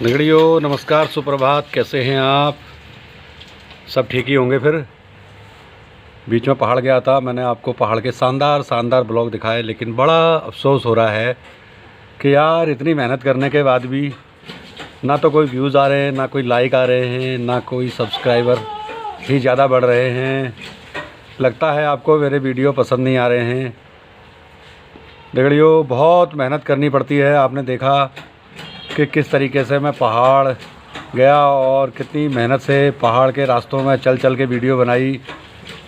नगड़ियों नमस्कार, सुप्रभात। कैसे हैं आप? सब ठीक ही होंगे। फिर बीच में पहाड़ गया था, मैंने आपको पहाड़ के शानदार ब्लॉग दिखाए, लेकिन बड़ा अफसोस हो रहा है कि यार इतनी मेहनत करने के बाद भी ना तो कोई व्यूज़ आ रहे हैं, ना कोई लाइक आ रहे हैं, ना कोई सब्सक्राइबर ही ज़्यादा बढ़ रहे हैं। लगता है आपको मेरे वीडियो पसंद नहीं आ रहे हैं। नगड़ियों बहुत मेहनत करनी पड़ती है। आपने देखा कि किस तरीके से मैं पहाड़ गया और कितनी मेहनत से पहाड़ के रास्तों में चल के वीडियो बनाई,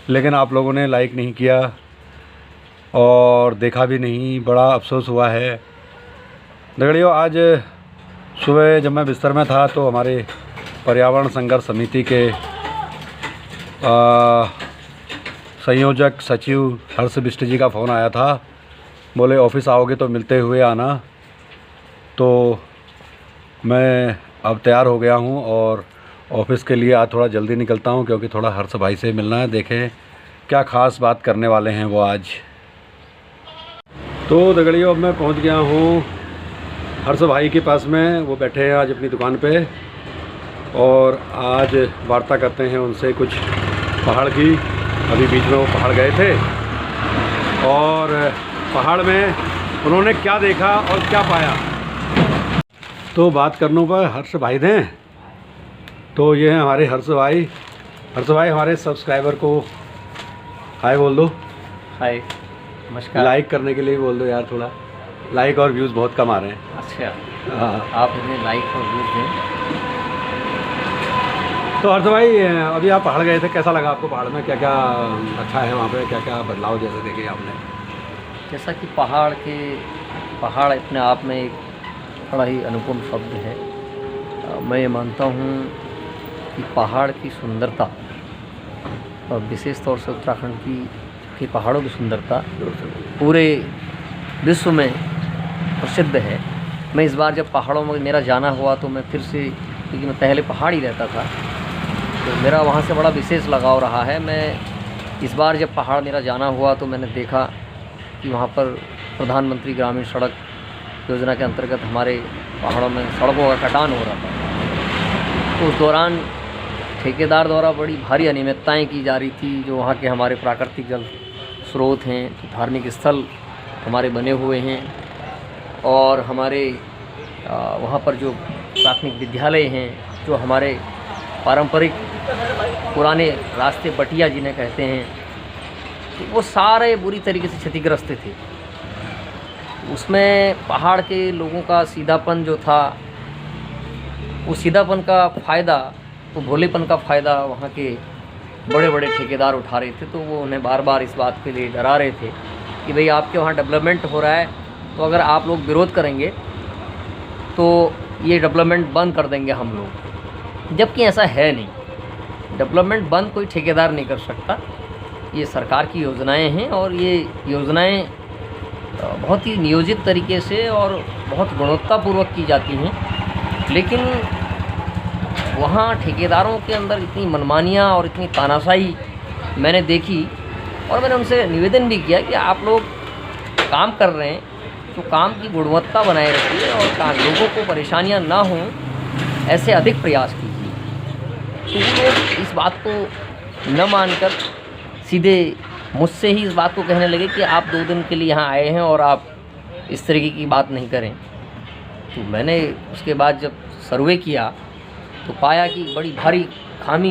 लेकिन आप लोगों ने लाइक नहीं किया और देखा भी नहीं। बड़ा अफसोस हुआ है। नगड़ियों आज सुबह जब मैं बिस्तर में था तो हमारे पर्यावरण संघर्ष समिति के संयोजक सचिव हर्ष बिष्ट जी का फ़ोन आया था। बोले ऑफिस आओगे तो मिलते हुए आना। तो मैं अब तैयार हो गया हूं और ऑफिस के लिए आज थोड़ा जल्दी निकलता हूं, क्योंकि थोड़ा हर्ष भाई से मिलना है। देखें क्या ख़ास बात करने वाले हैं वो आज। तो दगड़ियों अब मैं पहुंच गया हूं हर्ष भाई के पास में। वो बैठे हैं आज अपनी दुकान पे और आज वार्ता करते हैं उनसे कुछ पहाड़ की। अभी बीच में वो पहाड़ गए थे और पहाड़ में उन्होंने क्या देखा और क्या पाया, तो बात करने पर हर्ष भाई दें। तो ये हैं हमारे हर्ष भाई। हर्ष भाई हमारे सब्सक्राइबर को हाय बोल दो। हाय, नमस्कार। लाइक करने के लिए बोल दो यार, थोड़ा लाइक और व्यूज़ बहुत कम आ रहे हैं। अच्छा, हाँ। आप इन्हें लाइक और व्यूज दें। तो हर्ष भाई अभी आप पहाड़ गए थे, कैसा लगा आपको? पहाड़ में क्या क्या अच्छा है, वहाँ पे क्या क्या बदलाव जैसे देखे आपने? जैसा कि पहाड़ अपने आप में एक बड़ा ही अनुपम शब्द है। मैं ये मानता हूँ कि पहाड़ की सुंदरता और विशेष तौर से उत्तराखंड की पहाड़ों की सुंदरता पूरे विश्व में प्रसिद्ध है। मैं इस बार जब पहाड़ों में मेरा जाना हुआ तो मैं फिर से, क्योंकि मैं पहले पहाड़ ही रहता था, तो मेरा वहाँ से बड़ा विशेष लगाव रहा है। मैं इस बार जब पहाड़ मेरा जाना हुआ तो मैंने देखा कि वहाँ पर प्रधानमंत्री ग्रामीण सड़क योजना के अंतर्गत हमारे पहाड़ों में सड़कों का कटान हो रहा था। तो उस दौरान ठेकेदार द्वारा बड़ी भारी अनियमितताएं की जा रही थी। जो वहाँ के हमारे प्राकृतिक जल स्रोत हैं, तो धार्मिक स्थल हमारे बने हुए हैं और हमारे वहाँ पर जो प्राथमिक विद्यालय हैं, जो हमारे पारंपरिक पुराने रास्ते बटिया जिन्हें कहते हैं, तो वो सारे बुरी तरीके से क्षतिग्रस्त थे। उसमें पहाड़ के लोगों का सीधापन जो था, वो सीधापन का फ़ायदा, वो भोलेपन का फ़ायदा वहाँ के बड़े बड़े ठेकेदार उठा रहे थे। तो वो उन्हें बार बार इस बात के लिए डरा रहे थे कि भाई आपके वहाँ डेवलपमेंट हो रहा है, तो अगर आप लोग विरोध करेंगे तो ये डेवलपमेंट बंद कर देंगे हम लोग। जबकि ऐसा है नहीं। डेवलपमेंट बंद कोई ठेकेदार नहीं कर सकता। ये सरकार की योजनाएं हैं और ये योजनाएं बहुत ही नियोजित तरीके से और बहुत गुणवत्तापूर्वक की जाती हैं। लेकिन वहाँ ठेकेदारों के अंदर इतनी मनमानियाँ और इतनी तानाशाही मैंने देखी और मैंने उनसे निवेदन भी किया कि आप लोग काम कर रहे हैं तो काम की गुणवत्ता बनाए रखिए और लोगों को परेशानियाँ ना हों, ऐसे अधिक प्रयास कीजिए। तो वो लोग इस बात को न मानकर सीधे मुझसे ही इस बात को कहने लगे कि आप 2 दिन के लिए यहाँ आए हैं और आप इस तरीके की बात नहीं करें। तो मैंने उसके बाद जब सर्वे किया तो पाया कि बड़ी भारी खामी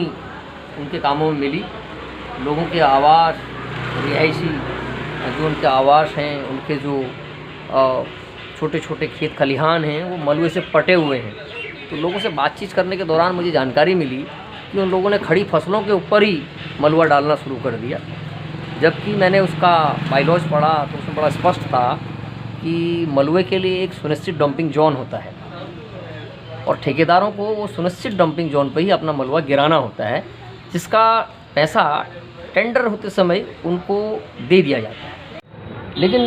उनके कामों में मिली। लोगों के आवास, रिहायशी जो उनके आवास हैं, उनके जो छोटे छोटे खेत खलिहान हैं, वो मलबे से पटे हुए हैं। तो लोगों से बातचीत करने के दौरान मुझे जानकारी मिली कि उन लोगों ने खड़ी फसलों के ऊपर ही मलबा डालना शुरू कर दिया। जबकि मैंने उसका बायलॉज पढ़ा तो उसमें बड़ा स्पष्ट था कि मलबे के लिए एक सुनिश्चित डंपिंग जोन होता है और ठेकेदारों को वो सुनिश्चित डंपिंग जोन पर ही अपना मलबा गिराना होता है, जिसका पैसा टेंडर होते समय उनको दे दिया जाता है। लेकिन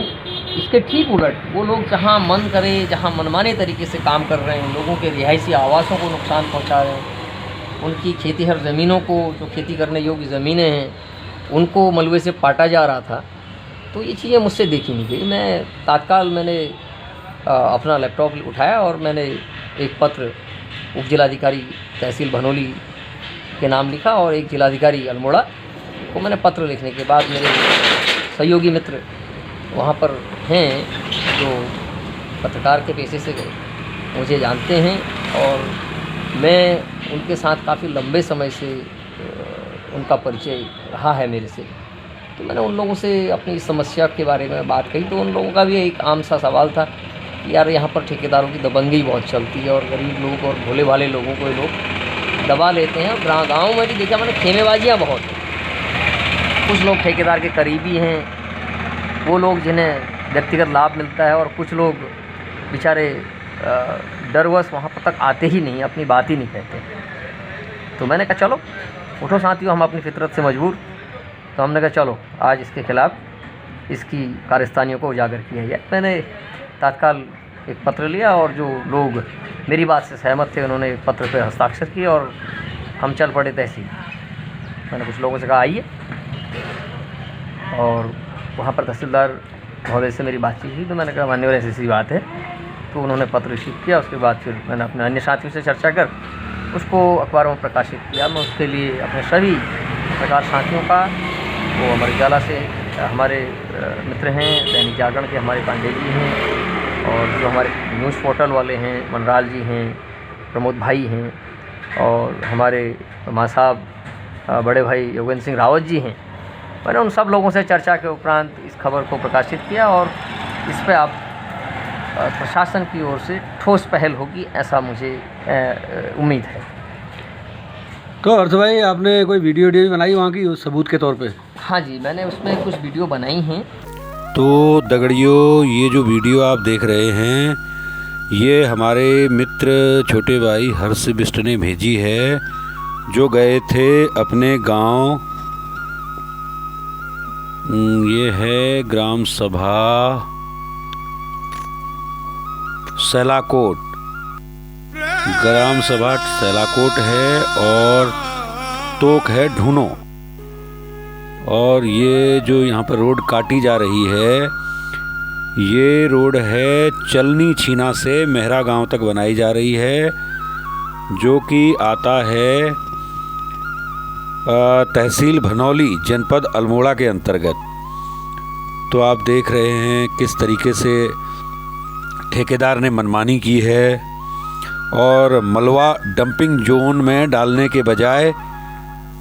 इसके ठीक उलट वो लोग जहाँ मन करे, जहाँ मनमाने तरीके से काम कर रहे हैं, लोगों के रिहायशी आवासों को नुकसान पहुँचा रहे हैं, उनकी खेतीहर ज़मीनों को, जो खेती करने योग्य ज़मीनें हैं, उनको मलबे से पाटा जा रहा था। तो ये चीज़ें मुझसे देखी नहीं गई। मैं तत्काल मैंने अपना लैपटॉप उठाया और मैंने एक पत्र उप जिलाधिकारी तहसील भनोली के नाम लिखा और एक जिलाधिकारी अल्मोड़ा को मैंने पत्र लिखने के बाद मेरे सहयोगी मित्र वहाँ पर हैं जो पत्रकार के पेशे से मुझे जानते हैं और मैं उनके साथ काफ़ी लंबे समय से उनका परिचय रहा है मेरे से। तो मैंने उन लोगों से अपनी समस्या के बारे में बात कही तो उन लोगों का भी एक आम सा सवाल था कि यार यहाँ पर ठेकेदारों की दबंगी बहुत चलती है और गरीब लोग और भोले भाले लोगों को ये लोग दबा लेते हैं। और गाँव में भी देखा मैंने खेमेबाजियाँ बहुत हैं। कुछ लोग ठेकेदार के करीबी हैं, वो लोग जिन्हें व्यक्तिगत लाभ मिलता है, और कुछ लोग बेचारे डरवश वहाँ पर तक आते ही नहीं, अपनी बात ही नहीं कहते। तो मैंने कहा चलो उठो साथियों, हम अपनी फितरत से मजबूर। तो हमने कहा चलो आज इसके खिलाफ़ इसकी कारस्तानियों को उजागर किया जाए। मैंने तत्काल एक पत्र लिया और जो लोग मेरी बात से सहमत थे उन्होंने पत्र पर हस्ताक्षर किए और हम चल पड़े तहसील। मैंने कुछ लोगों से कहा आइए, और वहाँ पर तहसीलदार महोदय से मेरी बातचीत हुई। तो मैंने कहा मान्यवर ऐसी बात है। तो उन्होंने पत्र रिसीव किया। उसके बाद फिर मैंने अपने अन्य साथियों से चर्चा कर उसको अखबारों में प्रकाशित किया। मैं उसके लिए अपने सभी पत्रकार साथियों का, वो अमर उजाला से हमारे मित्र हैं, दैनिक जागरण के हमारे पांडे जी हैं, और जो हमारे न्यूज़ पोर्टल वाले हैं मनराल जी हैं, प्रमोद भाई हैं, और हमारे माँ साहब बड़े भाई योगेंद्र सिंह रावत जी हैं। मैंने उन सब लोगों से चर्चा के उपरांत इस खबर को प्रकाशित किया और इस पर आप प्रशासन की ओर से ठोस पहल होगी ऐसा मुझे उम्मीद है। तो हर्ष भाई आपने कोई वीडियो भी बनाई वहाँ की उस सबूत के तौर पे? हाँ जी, मैंने उसमें कुछ वीडियो बनाई हैं। तो दगड़ियों, ये जो वीडियो आप देख रहे हैं ये हमारे मित्र छोटे भाई हर्ष बिष्ट ने भेजी है, जो गए थे अपने गांव। ये है ग्राम सभा सैलाकोट, ग्राम सभा सैलाकोट है और तोक है ढूनो। और ये जो यहाँ पर रोड काटी जा रही है ये रोड है चलनी छीना से मेहरा गांव तक बनाई जा रही है, जो कि आता है तहसील भनौली जनपद अल्मोड़ा के अंतर्गत। तो आप देख रहे हैं किस तरीके से ठेकेदार ने मनमानी की है और मलबा डंपिंग जोन में डालने के बजाय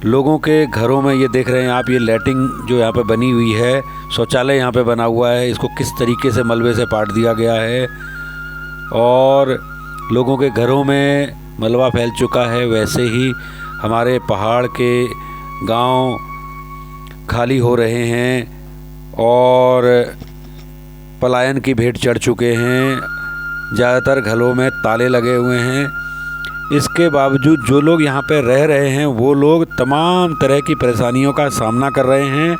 लोगों के घरों में, ये देख रहे हैं आप, ये लैट्रिन जो यहाँ पे बनी हुई है, शौचालय यहाँ पे बना हुआ है, इसको किस तरीके से मलबे से पाट दिया गया है और लोगों के घरों में मलबा फैल चुका है। वैसे ही हमारे पहाड़ के गांव खाली हो रहे हैं और पलायन की भेंट चढ़ चुके हैं। ज़्यादातर घरों में ताले लगे हुए हैं। इसके बावजूद जो लोग यहाँ पर रह रहे हैं वो लोग तमाम तरह की परेशानियों का सामना कर रहे हैं।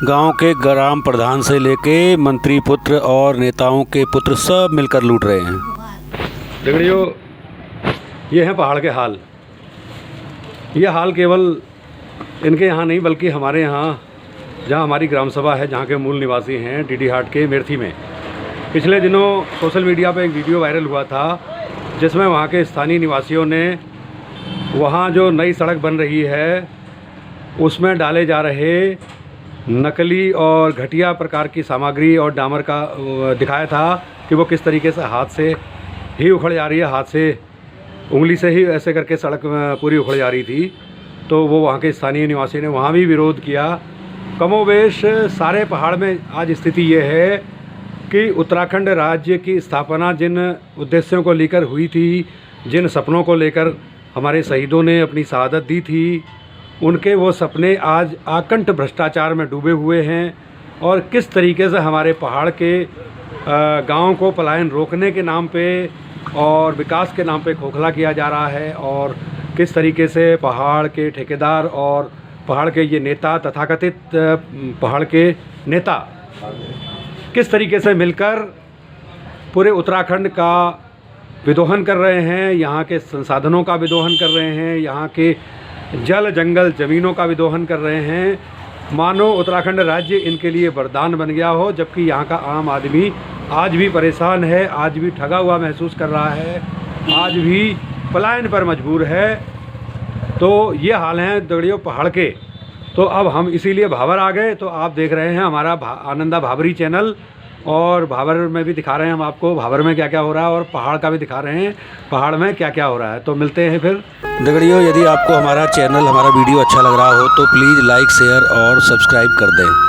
गांव के ग्राम प्रधान से लेके मंत्री पुत्र और नेताओं के पुत्र सब मिलकर लूट रहे हैं। दगड़ियों, ये है पहाड़ के हाल। ये हाल केवल इनके यहाँ नहीं बल्कि हमारे यहाँ, जहाँ हमारी ग्राम सभा है, जहाँ के मूल निवासी हैं डीडी हाट के मेरथी में, पिछले दिनों सोशल मीडिया पर एक वीडियो वायरल हुआ था जिसमें वहाँ के स्थानीय निवासियों ने वहाँ जो नई सड़क बन रही है उसमें डाले जा रहे नकली और घटिया प्रकार की सामग्री और डामर का दिखाया था कि वो किस तरीके से हाथ से ही उखड़ जा रही है, हाथ से उंगली से ही ऐसे करके सड़क पूरी उखड़ जा रही थी। तो वो वहाँ के स्थानीय निवासी ने वहाँ भी विरोध किया। कमोवेश सारे पहाड़ में आज स्थिति ये है कि उत्तराखंड राज्य की स्थापना जिन उद्देश्यों को लेकर हुई थी, जिन सपनों को लेकर हमारे शहीदों ने अपनी शहादत दी थी, उनके वो सपने आज आकंठ भ्रष्टाचार में डूबे हुए हैं। और किस तरीके से हमारे पहाड़ के गाँव को पलायन रोकने के नाम पे और विकास के नाम पे खोखला किया जा रहा है, और किस तरीके से पहाड़ के ठेकेदार और पहाड़ के ये नेता, तथाकथित पहाड़ के नेता किस तरीके से मिलकर पूरे उत्तराखंड का विदोहन कर रहे हैं, यहाँ के संसाधनों का विदोहन कर रहे हैं, यहाँ के जल जंगल ज़मीनों का विदोहन कर रहे हैं। मानो उत्तराखंड राज्य इनके लिए वरदान बन गया हो, जबकि यहाँ का आम आदमी आज भी परेशान है, आज भी ठगा हुआ महसूस कर रहा है, आज भी पलायन पर मजबूर है। तो ये हाल हैं दगड़ियों पहाड़ के। तो अब हम इसीलिए भाबर आ गए। तो आप देख रहे हैं हमारा आनंदा भाबरी चैनल, और भाबर में भी दिखा रहे हैं हम आपको भाबर में क्या क्या हो रहा है, और पहाड़ का भी दिखा रहे हैं पहाड़ में क्या क्या हो रहा है। तो मिलते हैं फिर। दगड़ियों, यदि आपको हमारा चैनल, हमारा वीडियो अच्छा लग रहा हो तो प्लीज़ लाइक, शेयर और सब्सक्राइब कर दें।